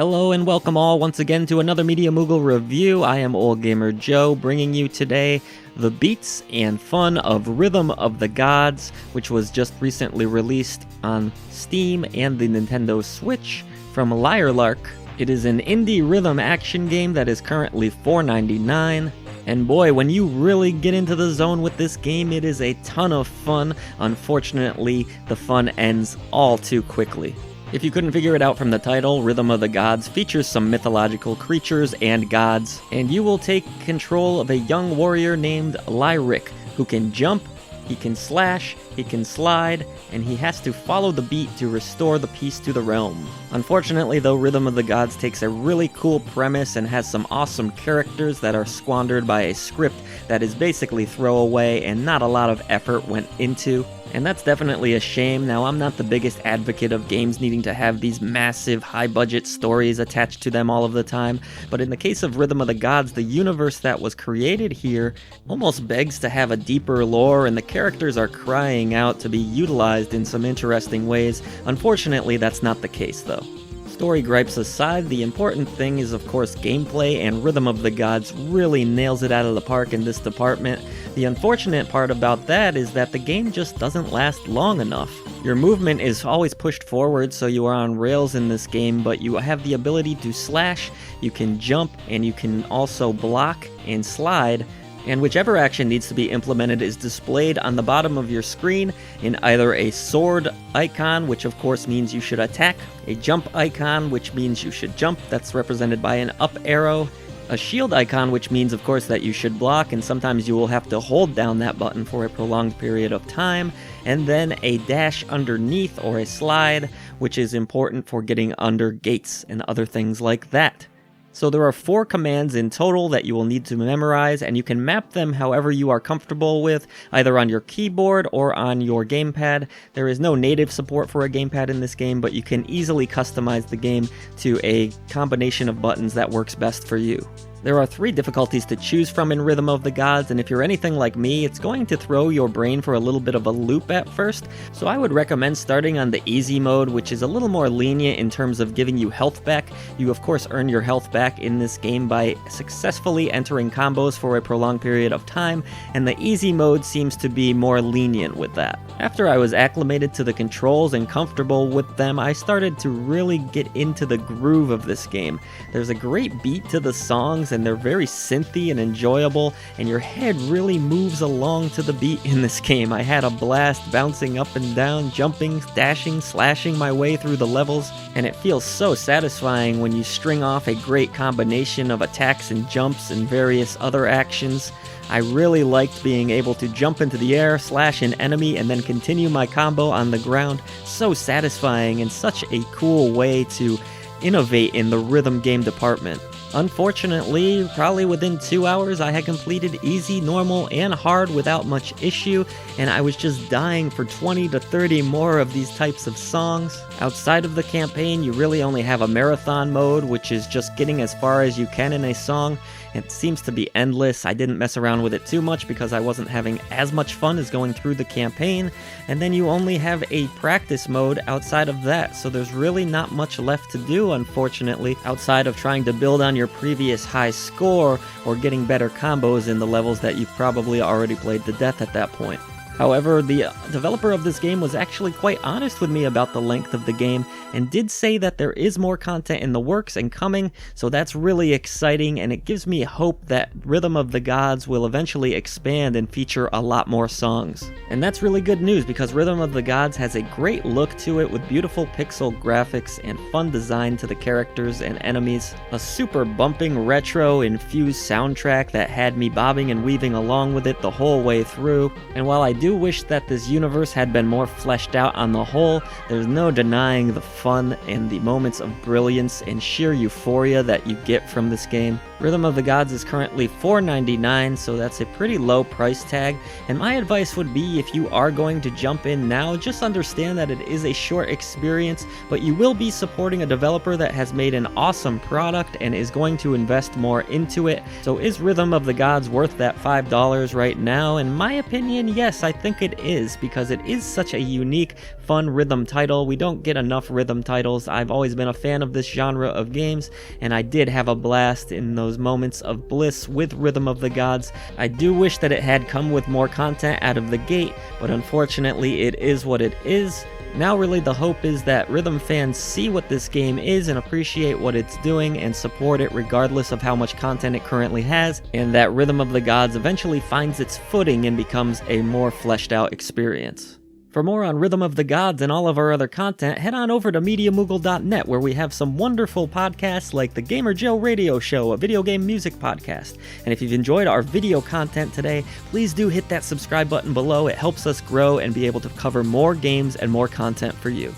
Hello and welcome all once again to another Media Moogle review. I am Ole Gamer Joe, bringing you today the beats and fun of Rhythm of the Gods, which was just recently released on Steam and the Nintendo Switch from Liarlark. It is an indie rhythm action game that is currently $4.99. And boy, when you really get into the zone with this game, it is a ton of fun. Unfortunately, the fun ends all too quickly. If you couldn't figure it out from the title, Rhythm of the Gods features some mythological creatures and gods, and you will take control of a young warrior named Lyric, who can jump, he can slash, he can slide, and he has to follow the beat to restore the peace to the realm. Unfortunately though, Rhythm of the Gods takes a really cool premise and has some awesome characters that are squandered by a script that is basically throwaway and not a lot of effort went into. And that's definitely a shame. Now, I'm not the biggest advocate of games needing to have these massive, high-budget stories attached to them all of the time, but in the case of Rhythm of the Gods, the universe that was created here almost begs to have a deeper lore, and the characters are crying out to be utilized in some interesting ways. Unfortunately, that's not the case, though. Story gripes aside, the important thing is of course gameplay, and Rhythm of the Gods really nails it out of the park in this department. The unfortunate part about that is that the game just doesn't last long enough. Your movement is always pushed forward, so you are on rails in this game, but you have the ability to slash, you can jump, and you can also block and slide. And whichever action needs to be implemented is displayed on the bottom of your screen in either a sword icon, which of course means you should attack, a jump icon, which means you should jump, that's represented by an up arrow, a shield icon, which means of course that you should block, and sometimes you will have to hold down that button for a prolonged period of time, and then a dash underneath or a slide, which is important for getting under gates and other things like that. So there are 4 commands in total that you will need to memorize, and you can map them however you are comfortable with, either on your keyboard or on your gamepad. There is no native support for a gamepad in this game, but you can easily customize the game to a combination of buttons that works best for you. There are 3 difficulties to choose from in Rhythm of the Gods, and if you're anything like me, it's going to throw your brain for a little bit of a loop at first, so I would recommend starting on the easy mode, which is a little more lenient in terms of giving you health back. You of course earn your health back in this game by successfully entering combos for a prolonged period of time, and the easy mode seems to be more lenient with that. After I was acclimated to the controls and comfortable with them, I started to really get into the groove of this game. There's a great beat to the songs, and they're very synthy and enjoyable, and your head really moves along to the beat in this game. I had a blast bouncing up and down, jumping, dashing, slashing my way through the levels, and it feels so satisfying when you string off a great combination of attacks and jumps and various other actions. I really liked being able to jump into the air, slash an enemy, and then continue my combo on the ground. So satisfying, and such a cool way to innovate in the rhythm game department. Unfortunately, probably within 2 hours, I had completed easy, normal, and hard without much issue, and I was just dying for 20 to 30 more of these types of songs. Outside of the campaign, you really only have a marathon mode, which is just getting as far as you can in a song. It seems to be endless. I didn't mess around with it too much because I wasn't having as much fun as going through the campaign, and then you only have a practice mode outside of that, so there's really not much left to do, unfortunately, outside of trying to build on your previous high score or getting better combos in the levels that you've probably already played to death at that point. However, the developer of this game was actually quite honest with me about the length of the game and did say that there is more content in the works and coming, so that's really exciting, and it gives me hope that Rhythm of the Gods will eventually expand and feature a lot more songs. And that's really good news because Rhythm of the Gods has a great look to it with beautiful pixel graphics and fun design to the characters and enemies, a super bumping retro-infused soundtrack that had me bobbing and weaving along with it the whole way through, and while I do wish that this universe had been more fleshed out on the whole, there's no denying the fun and the moments of brilliance and sheer euphoria that you get from this game. Rhythm of the Gods is currently $4.99, so that's a pretty low price tag, and my advice would be if you are going to jump in now, just understand that it is a short experience, but you will be supporting a developer that has made an awesome product and is going to invest more into it. So is Rhythm of the Gods worth that $5 right now? In my opinion, yes, I I think it is, because it is such a unique, fun rhythm title. We don't get enough rhythm titles. I've always been a fan of this genre of games, and I did have a blast in those moments of bliss with Rhythm of the Gods. I do wish that it had come with more content out of the gate, but unfortunately it is what it is. Now really the hope is that Rhythm fans see what this game is and appreciate what it's doing and support it regardless of how much content it currently has, and that Rhythm of the Gods eventually finds its footing and becomes a more fleshed out experience. For more on Rhythm of the Gods and all of our other content, head on over to MediaMoogle.net, where we have some wonderful podcasts like the Gamer Joe Radio Show, a video game music podcast. And if you've enjoyed our video content today, please do hit that subscribe button below. It helps us grow and be able to cover more games and more content for you.